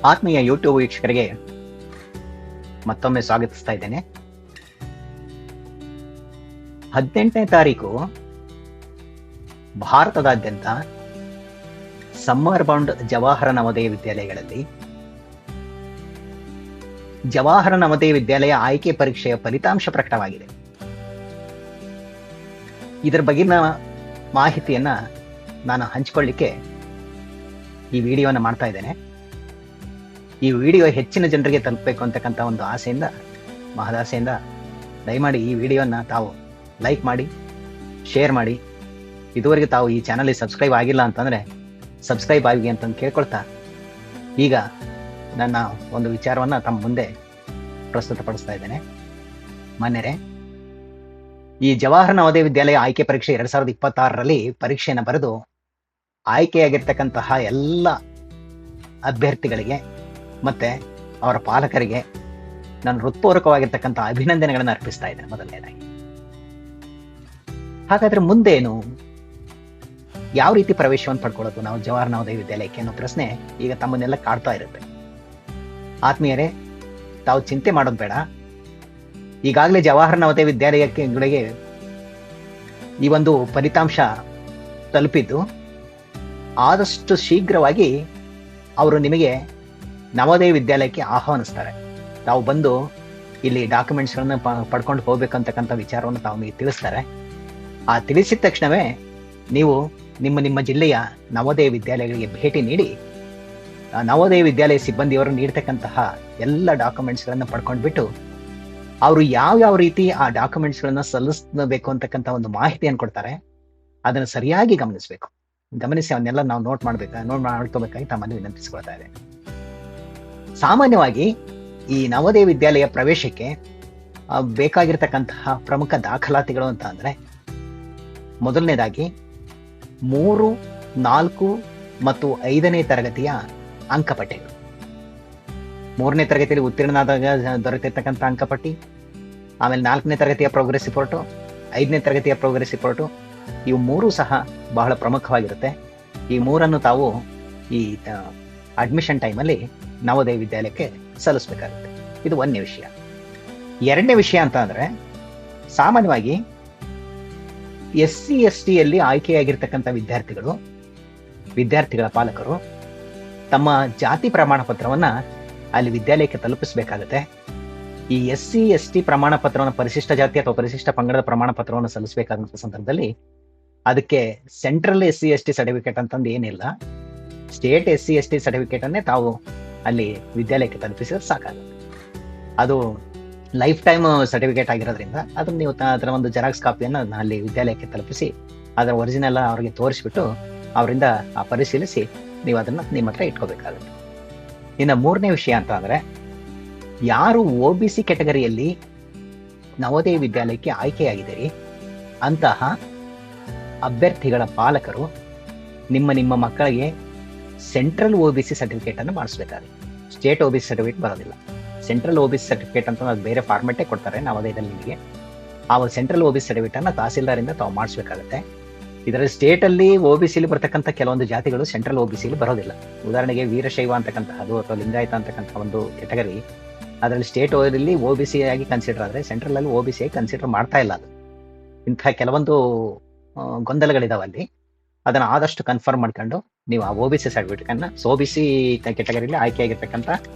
ಆತ್ಮೀಯ ಯೂಟ್ಯೂಬ್ ವೀಕ್ಷಕರಿಗೆ ಮತ್ತೊಮ್ಮೆ ಸ್ವಾಗತಿಸ್ತಾ ಇದ್ದೇನೆ. 18ನೇ ತಾರೀಕು ಭಾರತದಾದ್ಯಂತ ಸಮ್ಮರ್ ಬೌಂಡ್ ಜವಾಹರ ನವೋದಯ ವಿದ್ಯಾಲಯಗಳಲ್ಲಿ ಜವಾಹರ ನವೋದಯ ವಿದ್ಯಾಲಯ ಆಯ್ಕೆ ಪರೀಕ್ಷೆಯ ಫಲಿತಾಂಶ ಪ್ರಕಟವಾಗಿದೆ. ಇದರ ಬಗೆಗಿನ ಮಾಹಿತಿಯನ್ನ ನಾನು ಹಂಚಿಕೊಳ್ಳಿಕ್ಕೆ ಈ ವಿಡಿಯೋನ ಮಾಡ್ತಾ ಇದ್ದೇನೆ. ಈ ವಿಡಿಯೋ ಹೆಚ್ಚಿನ ಜನರಿಗೆ ತಲುಪಬೇಕು ಅಂತಕ್ಕಂಥ ಒಂದು ಆಸೆಯಿಂದ, ಮಹದಾಸೆಯಿಂದ ದಯಮಾಡಿ ಈ ವಿಡಿಯೋನ ತಾವು ಲೈಕ್ ಮಾಡಿ, ಶೇರ್ ಮಾಡಿ. ಇದುವರೆಗೆ ತಾವು ಈ ಚಾನಲ್ಗೆ ಸಬ್ಸ್ಕ್ರೈಬ್ ಆಗಿಲ್ಲ ಅಂತಂದ್ರೆ ಸಬ್ಸ್ಕ್ರೈಬ್ ಆಗಿ ಅಂತಂದು ಕೇಳ್ಕೊಳ್ತಾ, ಈಗ ನನ್ನ ಒಂದು ವಿಚಾರವನ್ನ ತಮ್ಮ ಮುಂದೆ ಪ್ರಸ್ತುತಪಡಿಸ್ತಾ ಇದ್ದೇನೆ. ಮಾನ್ಯರೇ, ಈ ಜವಾಹರ ನವೋದಯ ವಿದ್ಯಾಲಯ ಆಯ್ಕೆ ಪರೀಕ್ಷೆ 2026ರಲ್ಲಿ ಪರೀಕ್ಷೆಯನ್ನು ಬರೆದು ಆಯ್ಕೆಯಾಗಿರ್ತಕ್ಕಂತಹ ಎಲ್ಲ ಅಭ್ಯರ್ಥಿಗಳಿಗೆ ಮತ್ತೆ ಅವರ ಪಾಲಕರಿಗೆ ನಾನು ಹೃತ್ಪೂರ್ವಕವಾಗಿರ್ತಕ್ಕಂಥ ಅಭಿನಂದನೆಗಳನ್ನು ಅರ್ಪಿಸ್ತಾ ಇದ್ದೇನೆ ಮೊದಲನೇದಾಗಿ. ಹಾಗಾದ್ರೆ ಮುಂದೇನು, ಯಾವ ರೀತಿ ಪ್ರವೇಶವನ್ನು ಪಡ್ಕೊಳ್ಳೋದು ನಾವು ಜವಾಹರ ನವೋದಯ ವಿದ್ಯಾಲಯಕ್ಕೆ ಅನ್ನೋ ಪ್ರಶ್ನೆ ಈಗ ತಮ್ಮನ್ನೆಲ್ಲ ಕಾಡ್ತಾ ಇರುತ್ತೆ. ಆತ್ಮೀಯರೇ, ತಾವು ಚಿಂತೆ ಮಾಡೋದು ಬೇಡ. ಈಗಾಗಲೇ ಜವಾಹರ ನವೋದಯ ವಿದ್ಯಾಲಯಗಳಿಗೆ ಈ ಒಂದು ಫಲಿತಾಂಶ ತಲುಪಿದ್ದು, ಆದಷ್ಟು ಶೀಘ್ರವಾಗಿ ಅವರು ನಿಮಗೆ ನವೋದಯ ವಿದ್ಯಾಲಯಕ್ಕೆ ಆಹ್ವಾನಿಸ್ತಾರೆ. ತಾವು ಬಂದು ಇಲ್ಲಿ ಡಾಕ್ಯುಮೆಂಟ್ಸ್ಗಳನ್ನ ಪಡ್ಕೊಂಡು ಹೋಗ್ಬೇಕಂತಕ್ಕಂಥ ವಿಚಾರವನ್ನು ತಾವು ನಿಮಗೆ ತಿಳಿಸ್ತಾರೆ. ಆ ತಿಳಿಸಿದ ತಕ್ಷಣವೇ ನೀವು ನಿಮ್ಮ ಜಿಲ್ಲೆಯ ನವೋದಯ ವಿದ್ಯಾಲಯಗಳಿಗೆ ಭೇಟಿ ನೀಡಿ ನವೋದಯ ವಿದ್ಯಾಲಯ ಸಿಬ್ಬಂದಿಯವರು ನೀಡ್ತಕ್ಕಂತಹ ಎಲ್ಲ ಡಾಕ್ಯುಮೆಂಟ್ಸ್ಗಳನ್ನ ಪಡ್ಕೊಂಡ್ಬಿಟ್ಟು ಅವರು ಯಾವ ರೀತಿ ಆ ಡಾಕ್ಯುಮೆಂಟ್ಸ್ಗಳನ್ನ ಸಲ್ಲಿಸಬೇಕು ಅಂತಕ್ಕಂಥ ಒಂದು ಮಾಹಿತಿಯನ್ನು ಕೊಡ್ತಾರೆ. ಅದನ್ನು ಸರಿಯಾಗಿ ಗಮನಿಸಿ ಅವನ್ನೆಲ್ಲ ನಾವು ನೋಟ್ ಮಾಡ್ಕೋಬೇಕಾಗಿ ತಮ್ಮಲ್ಲಿ ವಿನಂತಿಸ್ಕೊಳ್ತಾ ಇದೆ. ಸಾಮಾನ್ಯವಾಗಿ ಈ ನವೋದಯ ವಿದ್ಯಾಲಯ ಪ್ರವೇಶಕ್ಕೆ ಬೇಕಾಗಿರ್ತಕ್ಕಂತಹ ಪ್ರಮುಖ ದಾಖಲಾತಿಗಳು ಅಂತ ಅಂದ್ರೆ, ಮೊದಲನೇದಾಗಿ 3, 4 ಮತ್ತು 5ನೇ ತರಗತಿಯ ಅಂಕಪಟ್ಟಿಗಳು. 3ನೇ ತರಗತಿಯಲ್ಲಿ ಉತ್ತೀರ್ಣನಾದಾಗ ದೊರೆತಿರ್ತಕ್ಕಂಥ ಅಂಕಪಟ್ಟಿ, ಆಮೇಲೆ 4ನೇ ತರಗತಿಯ ಪ್ರೋಗ್ರೆಸ್ ರಿಪೋರ್ಟು, 5ನೇ ತರಗತಿಯ ಪ್ರೋಗ್ರೆಸ್ ರಿಪೋರ್ಟು, ಇವು 3 ಸಹ ಬಹಳ ಪ್ರಮುಖವಾಗಿರುತ್ತೆ. ಈ 3ಅನ್ನು ತಾವು ಈ ಅಡ್ಮಿಷನ್ ಟೈಮಲ್ಲಿ ನವೋದಯ ವಿದ್ಯಾಲಯಕ್ಕೆ ಸಲ್ಲಿಸಬೇಕಾಗುತ್ತೆ. ಇದು 1ನೇ ವಿಷಯ. 2ನೇ ವಿಷಯ ಅಂತ ಅಂದ್ರೆ, ಸಾಮಾನ್ಯವಾಗಿ SC/ST ಯಲ್ಲಿ ಆಯ್ಕೆಯಾಗಿರ್ತಕ್ಕಂಥ ವಿದ್ಯಾರ್ಥಿಗಳ ಪಾಲಕರು ತಮ್ಮ ಜಾತಿ ಪ್ರಮಾಣ ಪತ್ರವನ್ನ ಅಲ್ಲಿ ವಿದ್ಯಾಲಯಕ್ಕೆ ತಲುಪಿಸಬೇಕಾಗುತ್ತೆ. ಈ SC/ST ಪ್ರಮಾಣ ಪತ್ರವನ್ನು, ಪರಿಶಿಷ್ಟ ಜಾತಿ ಅಥವಾ ಪರಿಶಿಷ್ಟ ಪಂಗಡದ ಪ್ರಮಾಣ ಪತ್ರವನ್ನು ಸಲ್ಲಿಸಬೇಕಾದಂತ ಸಂದರ್ಭದಲ್ಲಿ ಅದಕ್ಕೆ ಸೆಂಟ್ರಲ್ SC/ST ಸರ್ಟಿಫಿಕೇಟ್ ಅಂತಂದು ಏನಿಲ್ಲ, ಸ್ಟೇಟ್ SC/ST ಸರ್ಟಿಫಿಕೇಟ್ ಅನ್ನೇ ತಾವು ಅಲ್ಲಿ ವಿದ್ಯಾಲಯಕ್ಕೆ ತಲುಪಿಸಿದ್ರೆ ಸಾಕಾಗುತ್ತೆ. ಅದು ಲೈಫ್ ಟೈಮ್ ಸರ್ಟಿಫಿಕೇಟ್ ಆಗಿರೋದ್ರಿಂದ ಅದನ್ನ ನೀವು ಅದರ ಒಂದು ಜೆರಾಕ್ಸ್ ಕಾಪಿಯನ್ನು ಅಲ್ಲಿ ವಿದ್ಯಾಲಯಕ್ಕೆ ತಲುಪಿಸಿ ಅದರ ಒರಿಜಿನಲ್ ಅವರಿಗೆ ತೋರಿಸ್ಬಿಟ್ಟು ಅವರಿಂದ ಪರಿಶೀಲಿಸಿ ನೀವು ಅದನ್ನ ನಿಮ್ಮ ಹತ್ರ ಇಟ್ಕೋಬೇಕಾಗುತ್ತೆ. ಇನ್ನು 3ನೇ ವಿಷಯ ಅಂತ ಅಂದ್ರೆ, ಯಾರು OBC ಕ್ಯಾಟಗರಿಯಲ್ಲಿ ನವೋದಯ ವಿದ್ಯಾಲಯಕ್ಕೆ ಆಯ್ಕೆಯಾಗಿದ್ದೀರಿ ಅಂತಹ ಅಭ್ಯರ್ಥಿಗಳ ಪಾಲಕರು ನಿಮ್ಮ ಮಕ್ಕಳಿಗೆ ಸೆಂಟ್ರಲ್ OBC ಸರ್ಟಿಫಿಕೇಟ್ ಅನ್ನು ಮಾಡಿಸ್ಬೇಕಾಗುತ್ತೆ. ಸ್ಟೇಟ್ OBC ಸರ್ಟಿಫಿಕೇಟ್ ಬರೋದಿಲ್ಲ. ಸೆಂಟ್ರಲ್ OBC ಸರ್ಟಿಫಿಕೇಟ್ ಅಂತ ಅದು ಬೇರೆ ಫಾರ್ಮೆಟೇ ಕೊಡ್ತಾರೆ ನವೋದಯದಲ್ಲಿ ನಿಮಗೆ. ಆ ಸೆಂಟ್ರಲ್ OBC ಸರ್ಟಿಫಿಕೇಟ್ ಅನ್ನ ತಹಸೀಲ್ದಾರಿಂದ ತಾವು ಮಾಡಿಸ್ಬೇಕಾಗುತ್ತೆ. ಇದರಲ್ಲಿ ಸ್ಟೇಟ್ ಅಲ್ಲಿ OBCಲಿ ಬರ್ತಕ್ಕಂಥ ಕೆಲವೊಂದು ಜಾತಿಗಳು ಸೆಂಟ್ರಲ್ OBCಲಿ ಬರೋದಿಲ್ಲ. ಉದಾಹರಣೆಗೆ ವೀರಶೈವ ಅಂತಕ್ಕಂತಹದ್ದು ಅಥವಾ ಲಿಂಗಾಯತ ಅಂತಕ್ಕಂಥ ಒಂದು ಕ್ಯಾಟಗರಿ ಅದರಲ್ಲಿ ಸ್ಟೇಟ್ ಅಲ್ಲಿ OBC ಆಗಿ ಕನ್ಸಿಡರ್ ಆದ್ರೆ ಸೆಂಟ್ರಲ್ ಅಲ್ಲಿ OBC ಆಗಿ ಕನ್ಸಿಡರ್ ಮಾಡ್ತಾ ಇಲ್ಲ. ಅದು ಇಂತಹ ಕೆಲವೊಂದು ಗೊಂದಲಗಳಿದಾವೆ ಅಲ್ಲಿ. ಅದನ್ನ ಆದಷ್ಟು ಕನ್ಫರ್ಮ್ ಮಾಡ್ಕೊಂಡು ನೀವು ಆ OBC ಸರ್ಟಿಫಿಕೇಟ್ ಅನ್ನ, OBC ಕ್ಯಾಟಗರಿಯಲ್ಲಿ ಆಯ್ಕೆಯಾಗಿರ್ತಕ್ಕಂಥ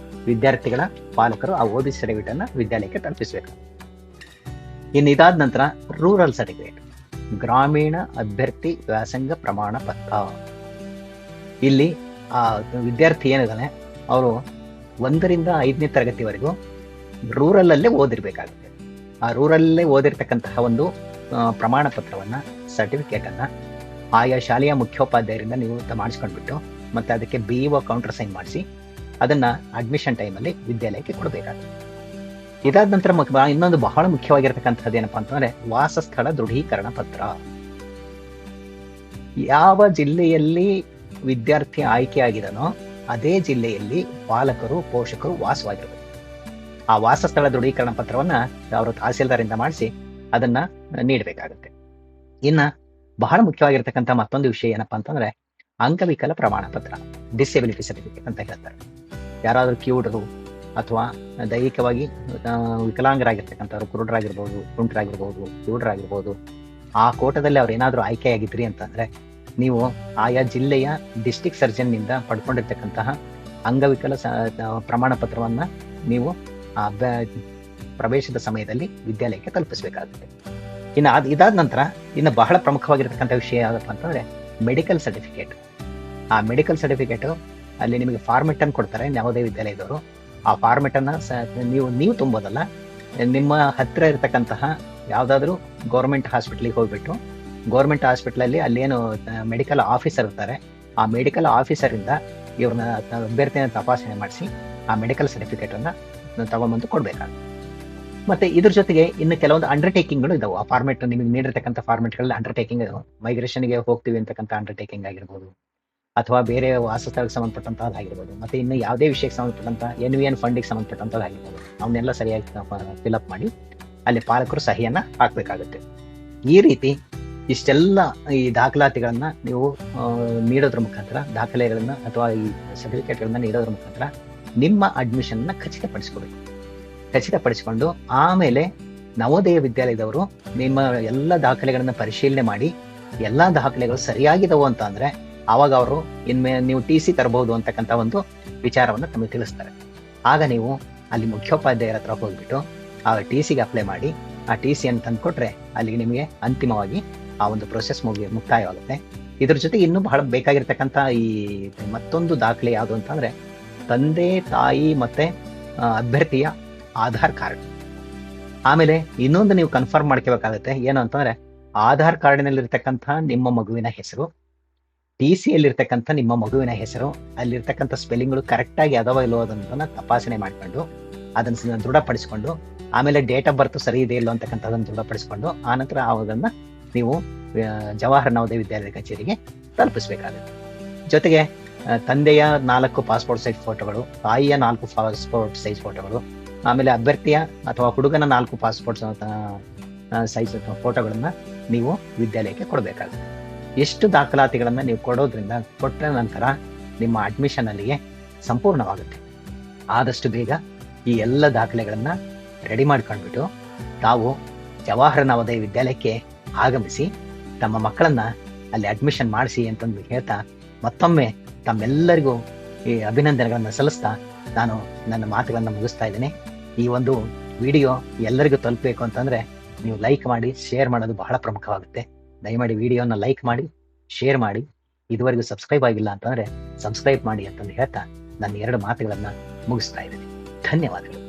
ವಿದ್ಯಾರ್ಥಿಗಳ ಪಾಲಕರು ಆ OBC ಸರ್ಟಿಫಿಕೇಟ್ ಅನ್ನ ವಿದ್ಯಾಲಯಕ್ಕೆ ತಲುಪಿಸಬೇಕು. ಇನ್ನು ಇದಾದ ನಂತರ ರೂರಲ್ ಸರ್ಟಿಫಿಕೇಟ್, ಗ್ರಾಮೀಣ ಅಭ್ಯರ್ಥಿ ವ್ಯಾಸಂಗ ಪ್ರಮಾಣ ಪತ್ರ. ಇಲ್ಲಿ ಆ ವಿದ್ಯಾರ್ಥಿ ಏನಿದಾನೆ ಅವರು 1ರಿಂದ 5ನೇ ತರಗತಿವರೆಗೂ ರೂರಲ್ ಅಲ್ಲೇ ಓದಿರ್ಬೇಕಾಗುತ್ತೆ. ಆ ರೂರಲ್ಲೇ ಓದಿರ್ತಕ್ಕಂತಹ ಒಂದು ಪ್ರಮಾಣ ಪತ್ರವನ್ನ, ಸರ್ಟಿಫಿಕೇಟ್ ಅನ್ನ ಆಯಾ ಶಾಲೆಯ ಮುಖ್ಯೋಪಾಧ್ಯಾಯರಿಂದ ನೀವು ಮಾಡಿಸ್ಕೊಂಡ್ಬಿಟ್ಟು ಮತ್ತೆ ಅದಕ್ಕೆ BEO ಕೌಂಟರ್ ಸೈನ್ ಮಾಡಿಸಿ ಅದನ್ನ ಅಡ್ಮಿಷನ್ ಟೈಮಲ್ಲಿ ವಿದ್ಯಾಲಯಕ್ಕೆ ಕೊಡಬೇಕಾಗುತ್ತೆ. ಇದಾದ ನಂತರ ಇನ್ನೊಂದು ಬಹಳ ಮುಖ್ಯವಾಗಿರ್ತಕ್ಕಂಥದ್ದು ಏನಪ್ಪಾ ಅಂತಂದ್ರೆ, ವಾಸಸ್ಥಳ ದೃಢೀಕರಣ ಪತ್ರ. ಯಾವ ಜಿಲ್ಲೆಯಲ್ಲಿ ವಿದ್ಯಾರ್ಥಿ ಆಯ್ಕೆಯಾಗಿದನೋ ಅದೇ ಜಿಲ್ಲೆಯಲ್ಲಿ ಪಾಲಕರು, ಪೋಷಕರು ವಾಸವಾಗಿರಬೇಕು. ಆ ವಾಸಸ್ಥಳ ದೃಢೀಕರಣ ಪತ್ರವನ್ನ ಅವರು ತಹಸೀಲ್ದಾರಿಂದ ಮಾಡಿಸಿ ಅದನ್ನ ನೀಡಬೇಕಾಗುತ್ತೆ. ಇನ್ನ ಬಹಳ ಮುಖ್ಯವಾಗಿರ್ತಕ್ಕಂಥ ಮತ್ತೊಂದು ವಿಷಯ ಏನಪ್ಪಾ ಅಂತಂದ್ರೆ, ಅಂಗವಿಕಲ ಪ್ರಮಾಣ ಪತ್ರ, ಡಿಸೆಬಿಲಿಟಿ ಸರ್ಟಿಫಿಕೇಟ್ ಅಂತ ಹೇಳ್ತಾರೆ. ಯಾರಾದರೂ ಕಿವುಡರು ಅಥವಾ ದೈಹಿಕವಾಗಿ ವಿಕಲಾಂಗರಾಗಿರ್ತಕ್ಕಂಥವ್ರು, ಕುರುಡರಾಗಿರ್ಬೋದು, ಕುಂಟರಾಗಿರ್ಬೋದು, ಕಿವುಡರಾಗಿರ್ಬೋದು, ಆ ಕೋಟದಲ್ಲಿ ಅವ್ರು ಏನಾದರೂ ಆಯ್ಕೆಯಾಗಿದ್ರಿ ಅಂತಂದ್ರೆ ನೀವು ಆಯಾ ಜಿಲ್ಲೆಯ ಡಿಸ್ಟಿಕ್ ಸರ್ಜನ್ನಿಂದ ಪಡ್ಕೊಂಡಿರ್ತಕ್ಕಂತಹ ಅಂಗವಿಕಲ ಪ್ರಮಾಣ ಪತ್ರವನ್ನ ನೀವು ಪ್ರವೇಶದ ಸಮಯದಲ್ಲಿ ವಿದ್ಯಾಲಯಕ್ಕೆ ತಲುಪಿಸಬೇಕಾಗುತ್ತೆ. ಇದಾದ ನಂತರ ಇನ್ನು ಬಹಳ ಪ್ರಮುಖವಾಗಿರ್ತಕ್ಕಂಥ ವಿಷಯ ಯಾವುದಪ್ಪ ಅಂತಂದ್ರೆ ಮೆಡಿಕಲ್ ಸರ್ಟಿಫಿಕೇಟ್. ಆ ಮೆಡಿಕಲ್ ಸರ್ಟಿಫಿಕೇಟ್ ಅಲ್ಲಿ ನಿಮಗೆ ಫಾರ್ಮೆಟ್ ಅನ್ನು ಕೊಡ್ತಾರೆ ಯಾವುದೇ ವಿದ್ಯಾಲಯದವರು. ಆ ಫಾರ್ಮೆಟ್ ಅನ್ನ ನೀವು ತುಂಬೋದಲ್ಲ, ನಿಮ್ಮ ಹತ್ತಿರ ಇರತಕ್ಕಂತಹ ಯಾವ್ದಾದ್ರು ಗೌರ್ಮೆಂಟ್ ಹಾಸ್ಪಿಟ್ಲಿಗೆ ಹೋಗ್ಬಿಟ್ಟು ಗೌರ್ಮೆಂಟ್ ಹಾಸ್ಪಿಟಲ್ ಅಲ್ಲಿ ಅಲ್ಲೇನು ಮೆಡಿಕಲ್ ಆಫೀಸರ್ ಇರ್ತಾರೆ, ಆ ಮೆಡಿಕಲ್ ಆಫೀಸರ್ ಇಂದ ಇವ್ರನ್ನ ಅಭ್ಯರ್ಥಿಯನ್ನು ತಪಾಸಣೆ ಮಾಡಿಸಿ ಆ ಮೆಡಿಕಲ್ ಸರ್ಟಿಫಿಕೇಟ್ ಅನ್ನ ತಗೊಂಡ್ಬಂದು ಕೊಡ್ಬೇಕಾಗುತ್ತೆ. ಮತ್ತೆ ಇದ್ರ ಜೊತೆಗೆ ಇನ್ನು ಕೆಲವೊಂದು ಅಂಡರ್ಟೇಕಿಂಗ್ಗಳು ಇದಾವೆ. ಆ ಫಾರ್ಮೆಟ್ ನಿಮಗೆ ನೀಡಿರ್ತಕ್ಕಂಥ ಫಾರ್ಮೆಟ್ಗಳಲ್ಲಿ ಅಂಡರ್ಟೇಕಿಂಗ್ ಮೈಗ್ರೇಷನ್ಗೆ ಹೋಗ್ತೀವಿ ಅಂತಕ್ಕಂಥ ಅಂಡರ್ಟೇಕಿಂಗ್ ಆಗಿರ್ಬೋದು, ಅಥವಾ ಬೇರೆ ವಾಸಸ್ಥಳಕ್ಕೆ ಸಂಬಂಧಪಟ್ಟಂತಹದ್ದಾಗಿರ್ಬೋದು, ಮತ್ತೆ ಇನ್ನು ಯಾವುದೇ ವಿಷಯಕ್ಕೆ ಸಂಬಂಧಪಟ್ಟಂತ NVN ಫಂಡಿಗೆ ಸಂಬಂಧಪಟ್ಟಂತಹದ್ದಾಗಿರ್ಬೋದು, ಅವನ್ನೆಲ್ಲ ಸರಿಯಾಗಿ ಫಿಲ್ಅಪ್ ಮಾಡಿ ಅಲ್ಲಿ ಪಾಲಕರು ಸಹಿಯನ್ನ ಹಾಕ್ಬೇಕಾಗುತ್ತೆ. ಈ ರೀತಿ ಇಷ್ಟೆಲ್ಲ ಈ ದಾಖಲಾತಿಗಳನ್ನ ನೀವು ನೀಡೋದ್ರ ಮುಖಾಂತರ, ದಾಖಲೆಗಳನ್ನ ಅಥವಾ ಈ ಸರ್ಟಿಫಿಕೇಟ್ಗಳನ್ನ ನೀಡೋದ್ರ ಮುಖಾಂತರ ನಿಮ್ಮ ಅಡ್ಮಿಷನ್ ನ ಖಚಿತಪಡಿಸಿಕೊಂಡು ಆಮೇಲೆ ನವೋದಯ ವಿದ್ಯಾಲಯದವರು ನಿಮ್ಮ ಎಲ್ಲ ದಾಖಲೆಗಳನ್ನ ಪರಿಶೀಲನೆ ಮಾಡಿ ಎಲ್ಲಾ ದಾಖಲೆಗಳು ಸರಿಯಾಗಿದವು ಅಂತ ಅಂದ್ರೆ ಆವಾಗ ಅವರು ನೀವು TC ತರಬಹುದು ಅಂತಕ್ಕಂಥ ಒಂದು ವಿಚಾರವನ್ನು ತಮಗೆ ತಿಳಿಸ್ತಾರೆ. ಆಗ ನೀವು ಅಲ್ಲಿ ಮುಖ್ಯೋಪಾಧ್ಯಾಯರ ಹತ್ರ ಹೋಗ್ಬಿಟ್ಟು ಆ TCಗೆ ಅಪ್ಲೈ ಮಾಡಿ ಆ TC ಅನ್ನು ತಂದ್ಕೊಟ್ರೆ ಅಲ್ಲಿಗೆ ನಿಮಗೆ ಅಂತಿಮವಾಗಿ ಆ ಒಂದು ಪ್ರೊಸೆಸ್ ಮುಕ್ತಾಯವಾಗುತ್ತೆ. ಇದ್ರ ಜೊತೆಗೆ ಇನ್ನೂ ಬಹಳ ಬೇಕಾಗಿರ್ತಕ್ಕಂಥ ಈ ಮತ್ತೊಂದು ದಾಖಲೆ ಯಾವುದು ಅಂತಂದ್ರೆ ತಂದೆ ತಾಯಿ ಮತ್ತೆ ಅಭ್ಯರ್ಥಿಯ ಆಧಾರ್ ಕಾರ್ಡ್. ಆಮೇಲೆ ಇನ್ನೊಂದು ನೀವು ಕನ್ಫರ್ಮ್ ಮಾಡ್ಕೋಬೇಕಾಗುತ್ತೆ, ಏನು ಅಂತಂದ್ರೆ ಆಧಾರ್ ಕಾರ್ಡಿನಲ್ಲಿರ್ತಕ್ಕಂಥ ನಿಮ್ಮ ಮಗುವಿನ ಹೆಸರು, TCಯಲ್ಲಿರ್ತಕ್ಕಂಥ ನಿಮ್ಮ ಮಗುವಿನ ಹೆಸರು, ಅಲ್ಲಿರ್ತಕ್ಕಂಥ ಸ್ಪೆಲ್ಲಿಂಗ್ಗಳು ಕರೆಕ್ಟ್ ಆಗಿ ಅದಾವ ಇಲ್ಲೋ ಅದನ್ನ ತಪಾಸಣೆ ಮಾಡ್ಕೊಂಡು ಅದನ್ನ ದೃಢಪಡಿಸಿಕೊಂಡು ಆಮೇಲೆ ಡೇಟ್ ಆಫ್ ಬರ್ತ್ ಸರಿ ಇದೆ ಇಲ್ಲೋ ಅಂತಕ್ಕಂಥದ್ದನ್ನು ದೃಢಪಡಿಸಿಕೊಂಡು ಆನಂತರ ಅವುಗಳನ್ನ ನೀವು ಜವಾಹರ್ ನವೋದಯ ವಿದ್ಯಾಲಯ ಕಚೇರಿಗೆ ತಲುಪಿಸ್ಬೇಕಾಗುತ್ತೆ. ಜೊತೆಗೆ ತಂದೆಯ 4 ಪಾಸ್ಪೋರ್ಟ್ ಸೈಜ್ ಫೋಟೋಗಳು, ತಾಯಿಯ 4 ಪಾಸ್ಪೋರ್ಟ್ ಸೈಜ್ ಫೋಟೋಗಳು, ಆಮೇಲೆ ಅಭ್ಯರ್ಥಿಯ ಅಥವಾ ಹುಡುಗನ 4 ಪಾಸ್ಪೋರ್ಟ್ ಸೈಜ್ ಫೋಟೋಗಳನ್ನ ನೀವು ವಿದ್ಯಾಲಯಕ್ಕೆ ಕೊಡಬೇಕಾಗುತ್ತೆ. ಎಷ್ಟು ದಾಖಲಾತಿಗಳನ್ನ ನೀವು ಕೊಟ್ಟ ನಂತರ ನಿಮ್ಮ ಅಡ್ಮಿಷನ್ ಅಲ್ಲಿಗೆ ಸಂಪೂರ್ಣವಾಗುತ್ತೆ. ಆದಷ್ಟು ಬೇಗ ಈ ಎಲ್ಲ ದಾಖಲೆಗಳನ್ನ ರೆಡಿ ಮಾಡ್ಕೊಂಡ್ಬಿಟ್ಟು ತಾವು ಜವಾಹರ್ ನವೋದಯ ವಿದ್ಯಾಲಯಕ್ಕೆ ಆಗಮಿಸಿ ತಮ್ಮ ಮಕ್ಕಳನ್ನ ಅಲ್ಲಿ ಅಡ್ಮಿಷನ್ ಮಾಡಿಸಿ ಅಂತಂದು ಹೇಳ್ತಾ ಮತ್ತೊಮ್ಮೆ ತಮ್ಮೆಲ್ಲರಿಗೂ ಈ ಅಭಿನಂದನೆಗಳನ್ನ ಸಲ್ಲಿಸ್ತಾ ನಾನು ನನ್ನ ಮಾತುಗಳನ್ನ ಮುಗಿಸ್ತಾ ಇದ್ದೇನೆ. ಈ ಒಂದು ವಿಡಿಯೋ ಎಲ್ಲರಿಗೂ ತಲುಪಬೇಕು ಅಂತಂದ್ರೆ ನೀವು ಲೈಕ್ ಮಾಡಿ, ಶೇರ್ ಮಾಡೋದು ಬಹಳ ಪ್ರಮುಖವಾಗುತ್ತೆ. ದಯಮಾಡಿ ವಿಡಿಯೋನ ಲೈಕ್ ಮಾಡಿ, ಶೇರ್ ಮಾಡಿ. ಇದುವರೆಗೂ ಸಬ್ಸ್ಕ್ರೈಬ್ ಆಗಿಲ್ಲ ಅಂತಂದ್ರೆ ಸಬ್ಸ್ಕ್ರೈಬ್ ಮಾಡಿ ಅಂತಂದು ಹೇಳ್ತಾ ನನ್ನ 2 ಮಾತುಗಳನ್ನ ಮುಗಿಸ್ತಾ ಇದ್ದೀನಿ. ಧನ್ಯವಾದಗಳು.